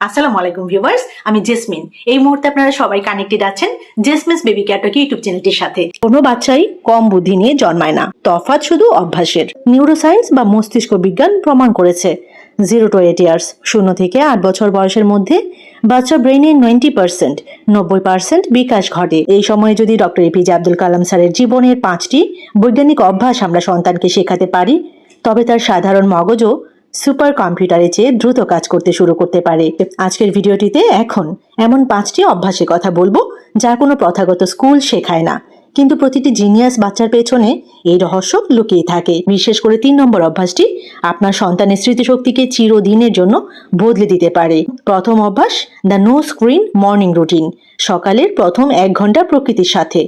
আসসালামু আলাইকুম ভিউয়ার্স, আমি জেসমিন। এই মুহূর্তে আপনারা সবাই কানেক্টেড আছেন জেসমিনস বেবি কেয়ার টক ইউটিউব চ্যানেলটির সাথে। কোনো বাচ্চাই কম বুদ্ধি নিয়ে জন্মায় না, তফাৎ শুধু অভ্যাসের। নিউরোসায়েন্স বা মস্তিষ্ক বিজ্ঞান প্রমাণ করেছে 0 to 8 ইয়ার্স 0 থেকে 8 বছর বয়সের মধ্যে বাচ্চা ব্রেইনের 90% বিকাশ ঘটে। এই সময়ে যদি ডক্টর এপিজে আব্দুল কালাম স্যারের জীবনের 5টি বৈজ্ঞানিক অভ্যাস আমরা সন্তানকে শেখাতে পারি, তবে তার সাধারণ মগজও সুপার কম্পিউটারের চেয়ে দ্রুত কাজ করতে শুরু করতে পারে। আজকের ভিডিওটিতে এখন এমন 5টি অভ্যাসের কথা বলবো যা কোনো প্রথাগত স্কুল শেখায় না, কিন্তু প্রতিটি জিনিয়াস বাচ্চার পেছনে এই রহস্য লুকিয়ে থাকে। বিশেষ করে 3 নম্বর অভ্যাসটি আপনার সন্তানের স্মৃতিশক্তিকে চিরদিনের জন্য বদলে দিতে পারে। প্রথম অভ্যাস, the no screen morning routine. সকালের প্রথম 1 ঘন্টা প্রকৃতির সাথে।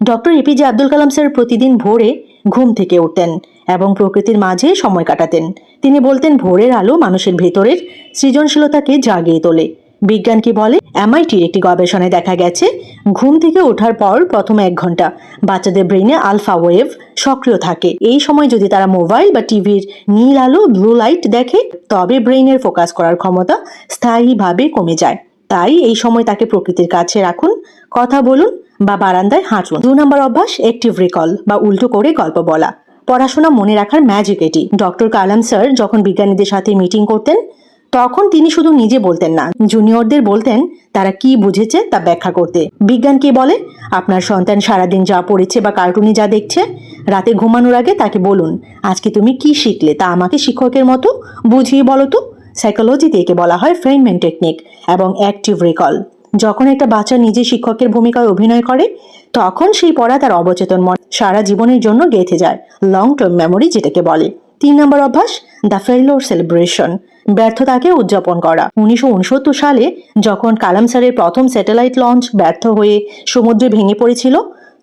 ডক্টর এপিজে আব্দুল কালাম স্যার প্রতিদিন ভোরে ঘুম থেকে উঠতেন এবং প্রকৃতির মাঝে সময় কাটাতেন। তিনি বলতেন, ভোরের আলো মানুষের ভেতরের সৃজনশীলতাকে জাগিয়ে তোলে। বিজ্ঞান কি বলে? এমআইটির একটি গবেষণায় দেখা গেছে, ঘুম থেকে ওঠার পর প্রথম 1 ঘন্টা বাচ্চাদের ব্রেইনে আলফা ওয়েভ সক্রিয় থাকে। এই সময় যদি তারা মোবাইল বা টিভির নীল আলো, ব্লু লাইট দেখে, তবে ব্রেইনের ফোকাস করার ক্ষমতা স্থায়ীভাবে কমে যায়। তাই এই সময় তাকে প্রকৃতির কাছে রাখুন, কথা বলুন বা বারান্দায় হাঁটুন। 2 নম্বর অভ্যাস, অ্যাক্টিভ রিকল বা উল্টো করে গল্প বলা। পড়াশোনা মনে রাখার ম্যাজিক এটি। ডক্টর কালাম স্যার যখন বিজ্ঞানীদের সাথে মিটিং করতেন, তখন তিনি শুধু নিজে বলতেন না, জুনিয়রদের বলতেন তারা কি বুঝেছে তা ব্যাখ্যা করতে। বিজ্ঞান কি বলে? আপনার সন্তান সারাদিন যা পড়েছে বা কার্টুনে যা দেখছে, রাতে ঘুমানোর আগে তাকে বলুন, আজকে তুমি কি শিখলে তা আমাকে শিক্ষকের মতো বুঝিয়ে বলো তো। সাইকোলজিতে একে বলা হয় ফ্রেইনমেন্ট টেকনিক এবং অ্যাক্টিভ রিকল। যখন একটা বাচ্চা নিজে শিক্ষকের ভূমিকায় অভিনয় করে, তখন সেই পড়া তার অবচেতন মন সারা জীবনের জন্য গেঁথে যায়, লং টার্ম মেমোরি যেটাকে বলে। 3 নম্বর অভ্যাস, দ্য ফেইলিউর সেলিব্রেশন। ব্যর্থতাকে উদযাপন করা। 1969 সালে যখন কালাম স্যারের প্রথম স্যাটেলাইট লঞ্চ ব্যর্থ হয়ে সমুদ্রে ভেঙে পড়েছিল,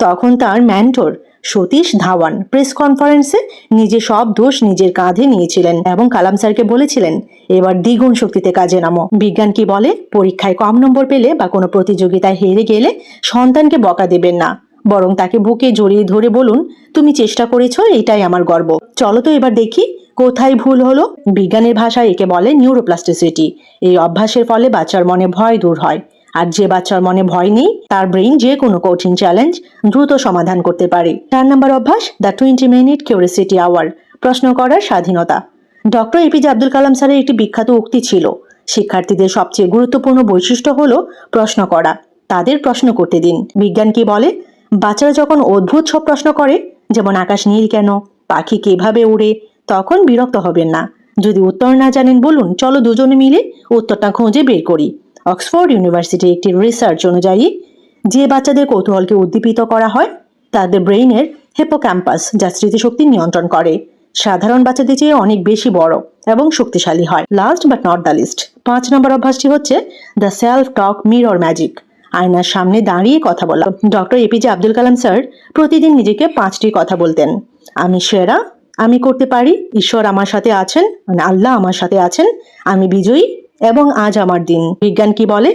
তখন তার মেন্টর সতীশ ধাওয়ান প্রেস কনফারেন্সে নিজের সব দোষ নিজের কাঁধে নিয়েছিলেন এবং কালাম স্যারকে বলেছিলেন, এবার দ্বিগুণ শক্তিতে কাজে নামো। বিজ্ঞান কি বলে? পরীক্ষায় কম নম্বর পেলে বা কোনো প্রতিযোগিতায় হেরে গেলে সন্তানকে বকা দেবেন না, বরং তাকে বুকে জড়িয়ে ধরে বলুন, তুমি চেষ্টা করেছো, এটাই আমার গর্ব। চলো তো এবার দেখি কোথায় ভুল হলো। বিজ্ঞানের ভাষায় একে বলে নিউরোপ্লাস্টিসিটি। এই অভ্যাসের ফলে বাচ্চার মনে ভয় দূর হয়, আর যে বাচ্চার মনে ভয় নেই, তার ব্রেইন যে কোনো কঠিন চ্যালেঞ্জ দ্রুত সমাধান করতে পারে। 4 নম্বর অভ্যাস, দ্য 20-minute কিউরিওসিটি আওয়ার। প্রশ্ন করার স্বাধীনতা। ডক্টর এপিজে আব্দুল কালাম স্যারের একটি বিখ্যাত উক্তি ছিল, শিক্ষার্থীদের সবচেয়ে গুরুত্বপূর্ণ বৈশিষ্ট্য হলো প্রশ্ন করা, তাদের প্রশ্ন করতে দিন। বিজ্ঞান কি বলে? বাচ্চারা যখন অদ্ভুত সব প্রশ্ন করে, যেমন আকাশ নীল কেন, পাখি কিভাবে উড়ে, তখন বিরক্ত হবেন না। যদি উত্তর না জানেন, বলুন, চলো দুজনে মিলে উত্তরটা খুঁজে বের করি। অক্সফোর্ড ইউনিভার্সিটির একটি রিসার্চ অনুযায়ী, যে বাচ্চাদের কৌতূহলকে উদ্দীপিত করা হয়, তাদের ব্রেইনের হিপোক্যাম্পাস, যা স্মৃতিশক্তি নিয়ন্ত্রণ করে, সাধারণ বাচ্চাদের চেয়ে অনেক বেশি বড় এবং শক্তিশালী হয়। Last but not the least, 5 নম্বর অভ্যাসটি হচ্ছে the self talk mirror magic. আয়নার সামনে দাঁড়িয়ে কথা বলা। ডক্টর এপিজে আব্দুল কালাম স্যার প্রতিদিন নিজেকে 5টি কথা বলতেন। আমি সেরা, আমি করতে পারি, ঈশ্বর আমার সাথে আছেন, আল্লাহ আমার সাথে আছেন, আমি বিজয়ী এবং আজ আমার দিন। বিজ্ঞান কি বলে?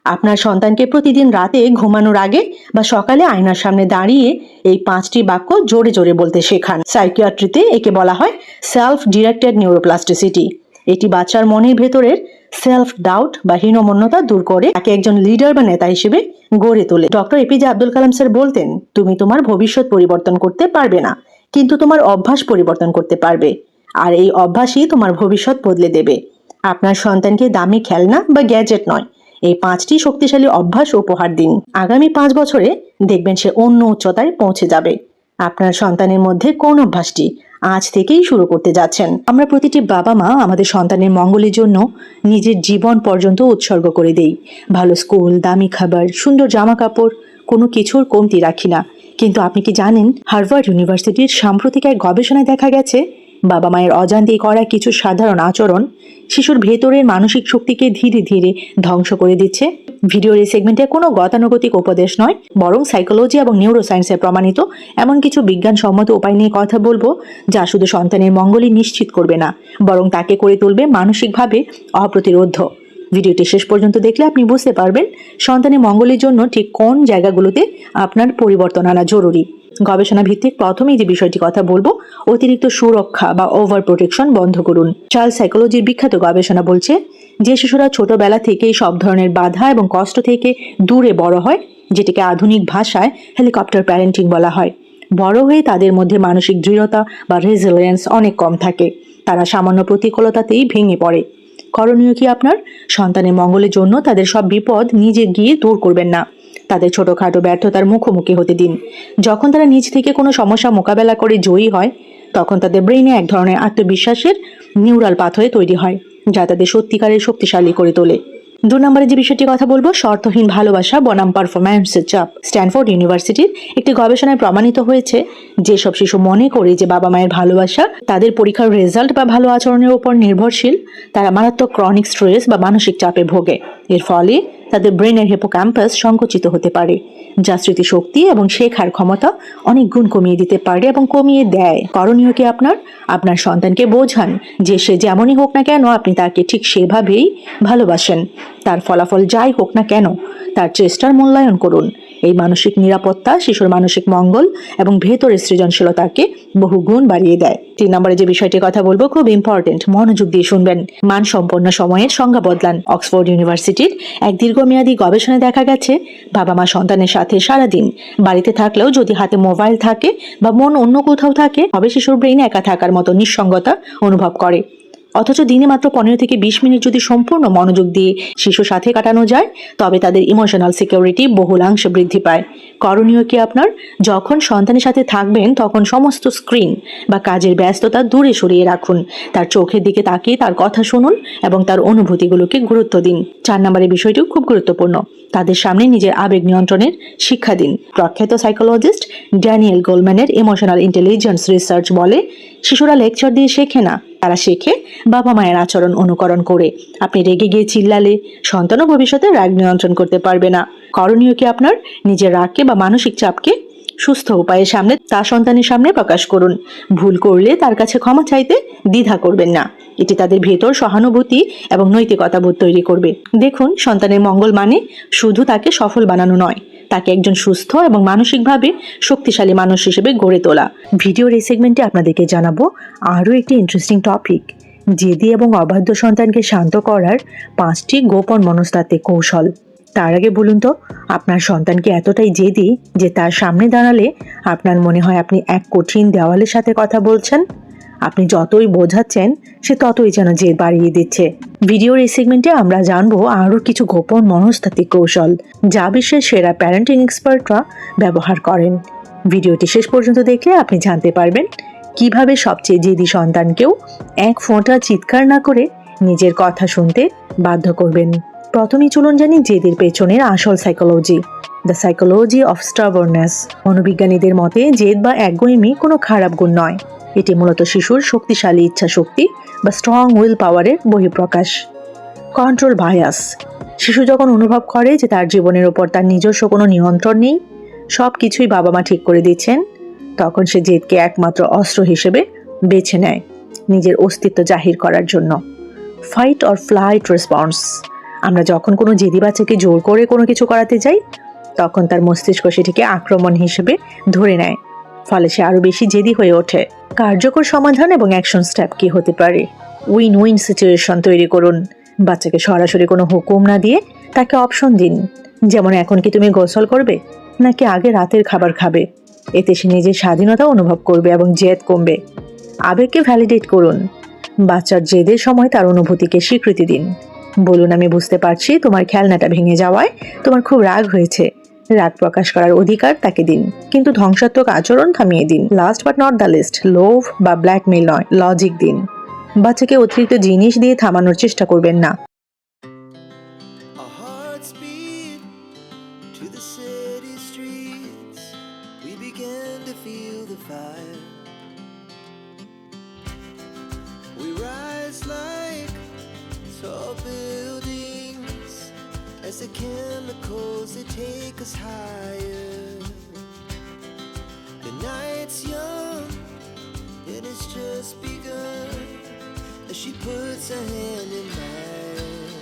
আপনার সন্তানকে প্রতিদিন রাতে ঘুমানোর আগে বা সকালে আয়নার সামনে দাঁড়িয়ে এই 5টি বাক্য জোরে জোরে বলতে শেখান। সাইকিয়াট্রিতে একে বলা হয় সেলফ ডিরেক্টেড নিউরোপ্লাস্টিসিটি। এটি বাচ্চার মনের ভেতরের সেলফ ডাউট বা হীনমন্যতা দূর করে তাকে একজন লিডার বা নেতা হিসেবে গড়ে তোলে। ডক্টর এপিজে আব্দুল কালাম স্যার বলতেন, তুমি তোমার ভবিষ্যৎ পরিবর্তন করতে পারবে না, কিন্তু তোমার অভ্যাস পরিবর্তন করতে পারবে, আর এই অভ্যাসই তোমার ভবিষ্যৎ বদলে দেবে। আপনার সন্তানকে দামি খেলনা বা গ্যাজেট নয়, এই 5টি শক্তিশালী অভ্যাস উপহার দিন। আগামী 5 বছরে দেখবেন সে অন্য উচ্চতায় পৌঁছে যাবে। আপনার সন্তানের মধ্যে কোন অভ্যাসটি আজ থেকেই শুরু করতে যাচ্ছেন? আমরা প্রতিটি বাবা মা আমাদের সন্তানের মঙ্গলের জন্য নিজের জীবন পর্যন্ত উৎসর্গ করে দেই। ভালো স্কুল, দামি খাবার, সুন্দর জামা কাপড়, কোনো কিছুর কমতি রাখি না। কিন্তু আপনি কি জানেন, হার্ভার্ড ইউনিভার্সিটির সাম্প্রতিক এক গবেষণায় দেখা গেছে, বাবা মায়ের অজান্তেই করা কিছু সাধারণ আচরণ শিশুর ভেতরের মানসিক শক্তিকে ধীরে ধীরে ধ্বংস করে দিচ্ছে। ভিডিওর এই সেগমেন্টে কোনো গতানুগতিক উপদেশ নয়, বরং সাইকোলজি এবং নিউরোসায়েন্সে প্রমাণিত এমন কিছু বিজ্ঞানসম্মত উপায় নিয়ে কথা বলবো, যা শুধু সন্তানের মঙ্গলই নিশ্চিত করবে না, বরং তাকে করে তুলবে মানসিকভাবে অপ্রতিরোধ্য। ভিডিওটি শেষ পর্যন্ত দেখলে আপনি বুঝতে পারবেন সন্তানের মঙ্গলের জন্য ঠিক কোন জায়গাগুলোতে আপনার পরিবর্তন আনা জরুরি। গবেষণা ভিত্তিক প্রথমেই যে বিষয়টি কথা বলবো, অতিরিক্ত সুরক্ষা বা ওভার প্রোটেকশন বন্ধ করুন। চাইল্ড সাইকোলজির বিখ্যাত গবেষণা বলছে, যে শিশুরা ছোটবেলা থেকেই সব ধরনের বাধা এবং কষ্ট থেকে দূরে বড় হয়, যেটিকে আধুনিক ভাষায় হেলিকপ্টার প্যারেন্টিং বলা হয়, বড় হয়ে তাদের মধ্যে মানসিক দৃঢ়তা বা রেজিলিয়েন্স অনেক কম থাকে। তারা সামান্য প্রতিকূলতাতেই ভেঙে পড়ে। করণীয় কি আপনার? সন্তানের মঙ্গলের জন্য তাদের সব বিপদ নিজে গিয়ে দূর করবেন না। তাদের ছোটখাটো ব্যর্থতার মুখোমুখি হতে দিন। যখন তারা নিজ থেকে কোনো সমস্যা মোকাবেলা করে জয়ী হয়, তখন তাদের ব্রেইনে এক ধরনের আত্মবিশ্বাসের নিউরাল পাথওয়ে তৈরি হয়, যা তাদের সত্যিকারের শক্তিশালী করে তোলে। 2 নম্বরে যে বিষয়টি কথা বলবো, শর্তহীন ভালোবাসা বনাম পারফরম্যান্সের চাপ। স্ট্যানফোর্ড ইউনিভার্সিটির একটি গবেষণায় প্রমাণিত হয়েছে, যেসব শিশু মনে করে যে বাবা মায়ের ভালোবাসা তাদের পরীক্ষার রেজাল্ট বা ভালো আচরণের উপর নির্ভরশীল, তারা মারাত্মক ক্রনিক স্ট্রেস বা মানসিক চাপে ভোগে। এর ফলে তাদের ব্রেনের হিপোক্যাম্পাস সংকুচিত হতে পারে, যা স্মৃতিশক্তি এবং শেখার ক্ষমতা অনেক গুণ কমিয়ে দিতে পারে এবং কমিয়ে দেয়। করণীয় কি আপনার? আপনার সন্তানকে বোঝান যে সে যেমনই হোক না কেন আপনি তাকে ঠিক সেভাবেই ভালোবাসেন। তার ফলাফল যাই হোক না কেন তার চেষ্টার মূল্যায়ন করুন। এই মানসিক নিরাপত্তা শিশুর মানসিক মঙ্গল এবং ভেতরের সৃজনশীলতাকে বহু গুণ বাড়িয়ে দেয়। 3 নম্বরে যে বিষয়টির কথা বলবো খুব ইম্পর্টেন্ট, মনোযোগ দিয়ে শুনবেন। মানসম্পন্ন সময়ের সংজ্ঞা বদলান। অক্সফোর্ড ইউনিভার্সিটির এক দীর্ঘমেয়াদী গবেষণায় দেখা গেছে, বাবা মা সন্তানের সাথে সারাদিন বাড়িতে থাকলেও যদি হাতে মোবাইল থাকে বা মন অন্য কোথাও থাকে, তবে শিশুর ব্রেইনে একা থাকার মতো নিঃসঙ্গতা অনুভব করে। অথচ দিনে মাত্র 15 থেকে 20 মিনিট যদি সম্পূর্ণ মনোযোগ দিয়ে শিশুর সাথে কাটানো যায়, তবে তাদের ইমোশনাল সিকিউরিটি বহুলাংশে বৃদ্ধি পায়। করণীয় কি আপনার? যখন সন্তানের সাথে থাকবেন তখন সমস্ত স্ক্রিন বা কাজের ব্যস্ততা দূরে সরিয়ে রাখুন। তার চোখের দিকে তাকিয়ে তার কথা শুনুন এবং তার অনুভূতিগুলোকে গুরুত্ব দিন। 4 নম্বরের বিষয়টিও খুব গুরুত্বপূর্ণ, তাদের সামনে নিজের আবেগ নিয়ন্ত্রণের শিক্ষা দিন। প্রখ্যাত সাইকোলজিস্ট ড্যানিয়েল গোলম্যানের ইমোশনাল ইন্টেলিজেন্স রিসার্চ বলে, শিশুরা লেকচার দিয়ে শেখে না, তারা শেখে বাবা মায়ের আচরণ অনুকরণ করে। আপনি রেগে গিয়ে চিল্লালে সন্তানও ভবিষ্যতে রাগ নিয়ন্ত্রণ করতে পারবে না। করণীয় কি আপনার? নিজের রাগকে বা মানসিক চাপকে সুস্থ উপায়ের সামনে তার সন্তানের সামনে প্রকাশ করুন। ভুল করলে তার কাছে ক্ষমা চাইতে দ্বিধা করবেন না। এটি তাদের ভেতর সহানুভূতি এবং নৈতিকতা বোধ তৈরি করবে। দেখুন, সন্তানের মঙ্গল মানে শুধু তাকে সফল বানানো নয়, তাকে একজন সুস্থ এবং মানসিকভাবে শক্তিশালী মানুষ হিসেবে গড়ে তোলা। ভিডিওর এই সেগমেন্টে আপনাদেরকে জানাবো আরও একটি ইন্টারেস্টিং টপিক, জেদি এবং অবাধ্য সন্তানকে শান্ত করার 5টি গোপন মনস্তাত্ত্বিক কৌশল। তার আগে বলুন তো, আপনার সন্তানকে এতটাই জেদি যে তার সামনে দাঁড়ালে আপনার মনে হয় আপনি এক কঠিন দেওয়ালের সাথে কথা বলছেন? আপনি যতই বোঝাচ্ছেন সে ততই যেন জেদ বাড়িয়ে দিচ্ছে। ভিডিওর এই সেগমেন্টে আমরা জানবো আরও কিছু গোপন মনস্তাত্ত্বিক কৌশল যা বিশ্বের সেরা প্যারেন্টিং এক্সপার্টরা ব্যবহার করেন। ভিডিওটি শেষ পর্যন্ত দেখলে আপনি জানতে পারবেন কিভাবে সবচেয়ে জেদি সন্তানকেও এক ফোঁটা চিৎকার না করে নিজের কথা শুনতে বাধ্য করবেন। প্রথমেই চলুন জানি জেদের পেছনের আসল সাইকোলজি, দ্য সাইকোলজি অফ স্টাবর্নেস। মনোবিজ্ঞানীদের মতে জেদ বা একগুঁয়েমি কোনো খারাপ গুণ নয়, এটি মূলত শিশুর শক্তিশালী ইচ্ছা শক্তি বা স্ট্রং উইল পাওয়ারের বহিঃপ্রকাশ। কন্ট্রোল বায়াস, শিশু যখন অনুভব করে যে তার জীবনের উপর তার নিজস্ব কোনো নিয়ন্ত্রণ নেই, সব কিছুই বাবা মা ঠিক করে দিচ্ছেন, তখন সে জেদকে একমাত্র অস্ত্র হিসেবে বেছে নেয় নিজের অস্তিত্ব জাহির করার জন্য। ফাইট অর ফ্লাইট রেসপন্স, আমরা যখন কোনো জেদি বাচ্চাকে জোর করে কোনো কিছু করাতে যাই, তখন তার মস্তিষ্ক সেটিকে আক্রমণ হিসেবে ধরে নেয়, ফলে সে আরও বেশি জেদি হয়ে ওঠে। কার্যকর সমাধান এবং অ্যাকশন স্টেপ কি হতে পারে? উইন উইন সিচুয়েশন তৈরি করুন। বাচ্চাকে সরাসরি কোনো হুকুম না দিয়ে তাকে অপশন দিন, যেমন এখন কি তুমি গোসল করবে নাকি আগে রাতের খাবার খাবে। এতে সে নিজের স্বাধীনতা অনুভব করবে এবং জেদ কমবে। আবেগকে ভ্যালিডেট করুন, বাচ্চার জেদের সময় তার অনুভূতিকে স্বীকৃতি দিন। বলুন, আমি বুঝতে পারছি তোমার খেলনাটা ভেঙে যাওয়ায় তোমার খুব রাগ হয়েছে। রাগ প্রকাশ করার অধিকার তাকে দিন, কিন্তু ধ্বংসাত্মক আচরণ থামিয়ে দিন। Last but not the least, লোভ বা ব্ল্যাকমেইল নয়, লজিক দিন। বাচ্চাকে অতিরিক্ত জিনিস দিয়ে থামানোর চেষ্টা করবেন না। As the chemicals they take us higher. The night's young and it's just begun as she puts her hand in mine.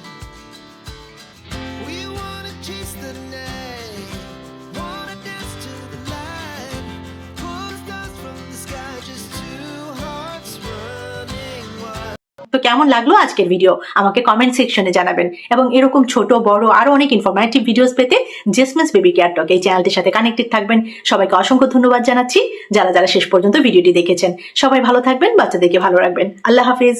We wanna chase the night, wanna dance to the light, pull the stars from the sky, just two hearts running wild. তো কেমন লাগলো আজকের video আমাকে comment সেকশনে জানাবেন, এবং এরকম ছোট বড় আরো অনেক ইনফরমেটিভ ভিডিওস পেতে জেসমিনস বেবি কেয়ার টক এই চ্যানেলটির সাথে কানেক্টেড থাকবেন। সবাইকে অসংখ্য ধন্যবাদ জানাচ্ছি যারা যারা শেষ পর্যন্ত ভিডিওটি দেখেছেন। সবাই ভালো থাকবেন, বাচ্চাদেরকে ভালো রাখবেন। আল্লাহ হাফিজ।